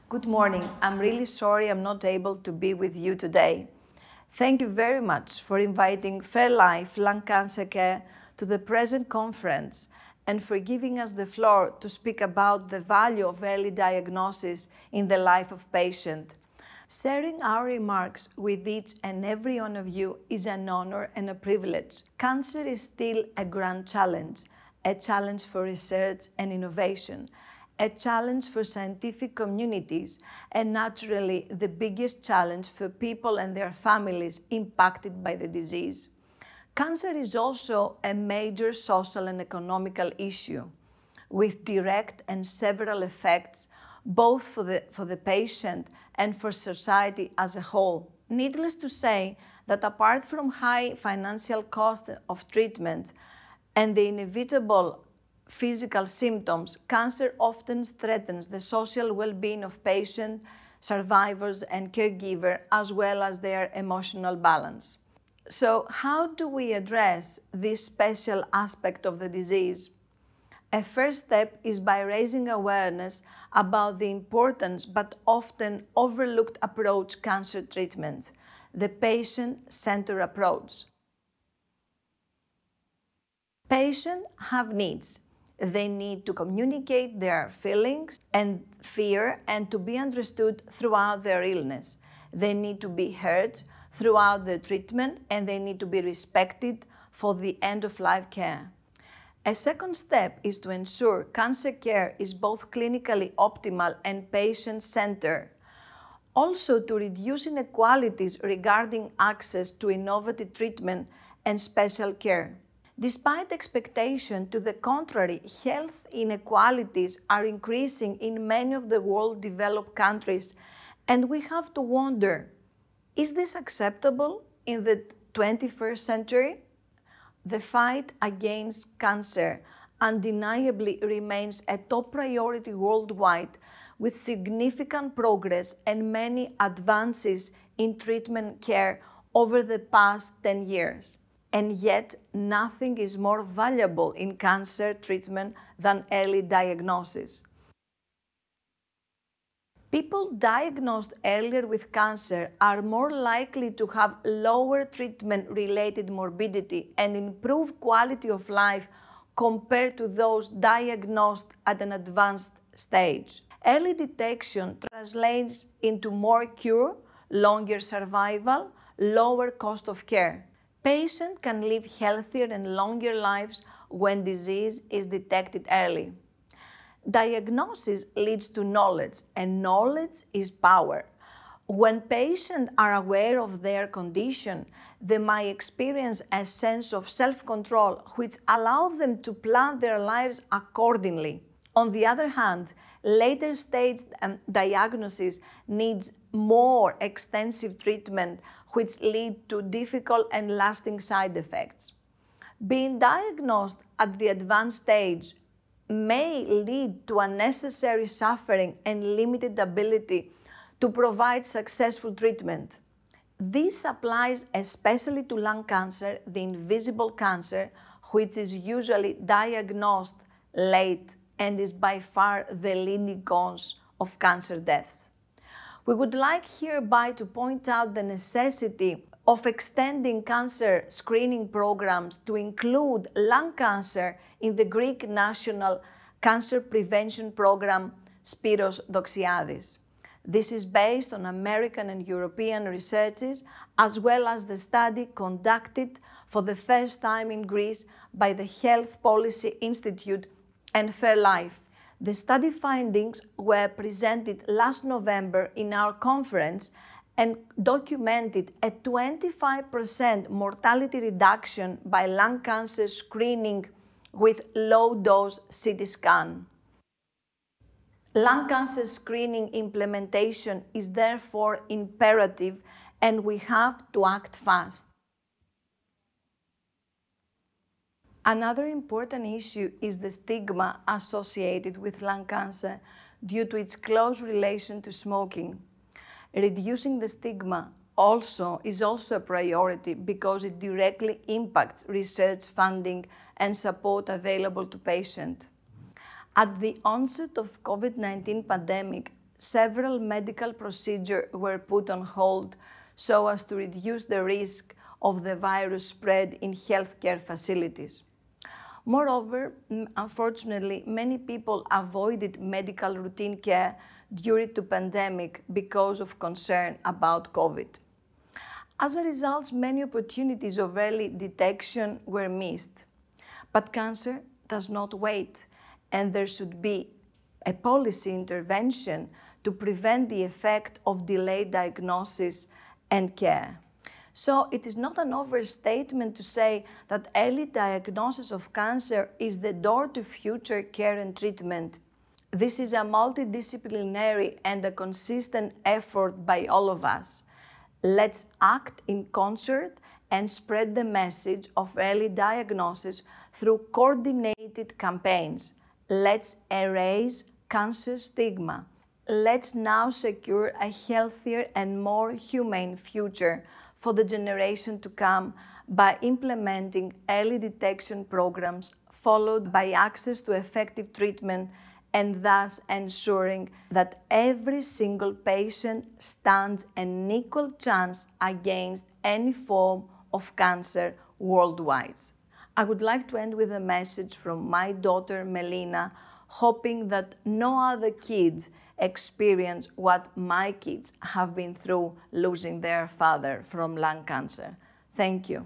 Good morning. I'm really sorry I'm not able to be with you today. Thank you very much for inviting FairLife Lung Cancer Care to the present conference and for giving us the floor to speak about the value of early diagnosis in the life of patient. Sharing our remarks with each and every one of you is an honor and a privilege. Cancer is still a grand challenge, a challenge for research and innovation, a challenge for scientific communities, and naturally the biggest challenge for people and their families impacted by the disease. Cancer is also a major social and economical issue, with direct and several effects both for the patient and for society as a whole. Needless to say that apart from high financial cost of treatment and the inevitable physical symptoms, cancer often threatens the social well-being of patients, survivors, and caregivers, as well as their emotional balance. So, how do we address this special aspect of the disease? A first step is by raising awareness about the importance but often overlooked approach cancer treatment, the patient-centered approach. Patients have needs. They need to communicate their feelings and fear and to be understood throughout their illness. They need to be heard throughout the treatment and they need to be respected for the end-of-life care. A second step is to ensure cancer care is both clinically optimal and patient-centered. Also to reduce inequalities regarding access to innovative treatment and special care. Despite expectation to the contrary, health inequalities are increasing in many of the world developed countries, and we have to wonder, is this acceptable in the 21st century? The fight against cancer undeniably remains a top priority worldwide, with significant progress and many advances in treatment care over the past 10 years. And yet, nothing is more valuable in cancer treatment than early diagnosis. People diagnosed earlier with cancer are more likely to have lower treatment-related morbidity and improved quality of life compared to those diagnosed at an advanced stage. Early detection translates into more cure, longer survival, lower cost of care. Patients can live healthier and longer lives when disease is detected early. Diagnosis leads to knowledge, and knowledge is power. When patients are aware of their condition, they might experience a sense of self-control, which allows them to plan their lives accordingly. On the other hand, later stage diagnosis needs more extensive treatment, which lead to difficult and lasting side effects. Being diagnosed at the advanced stage may lead to unnecessary suffering and limited ability to provide successful treatment. This applies especially to lung cancer, the invisible cancer, which is usually diagnosed late and is by far the leading cause of cancer deaths. We would like hereby to point out the necessity of extending cancer screening programs to include lung cancer in the Greek National Cancer Prevention Program, Spiros Doxiadis. This is based on American and European researches, as well as the study conducted for the first time in Greece by the Health Policy Institute and FairLife. The study findings were presented last November in our conference and documented a 25% mortality reduction by lung cancer screening with low-dose CT scan. Lung cancer screening implementation is therefore imperative, and we have to act fast. Another important issue is the stigma associated with lung cancer due to its close relation to smoking. Reducing the stigma is also a priority because it directly impacts research funding and support available to patients. At the onset of COVID-19 pandemic, several medical procedures were put on hold so as to reduce the risk of the virus spread in healthcare facilities. Moreover, unfortunately, many people avoided medical routine care during the pandemic because of concern about COVID. As a result, many opportunities of early detection were missed. But cancer does not wait, and there should be a policy intervention to prevent the effect of delayed diagnosis and care. So it is not an overstatement to say that early diagnosis of cancer is the door to future care and treatment. This is a multidisciplinary and a consistent effort by all of us. Let's act in concert and spread the message of early diagnosis through coordinated campaigns. Let's erase cancer stigma. Let's now secure a healthier and more humane future for the generation to come by implementing early detection programs followed by access to effective treatment, and thus ensuring that every single patient stands an equal chance against any form of cancer worldwide. I would like to end with a message from my daughter Melina, hoping that no other kids experience what my kids have been through losing their father from lung cancer. Thank you.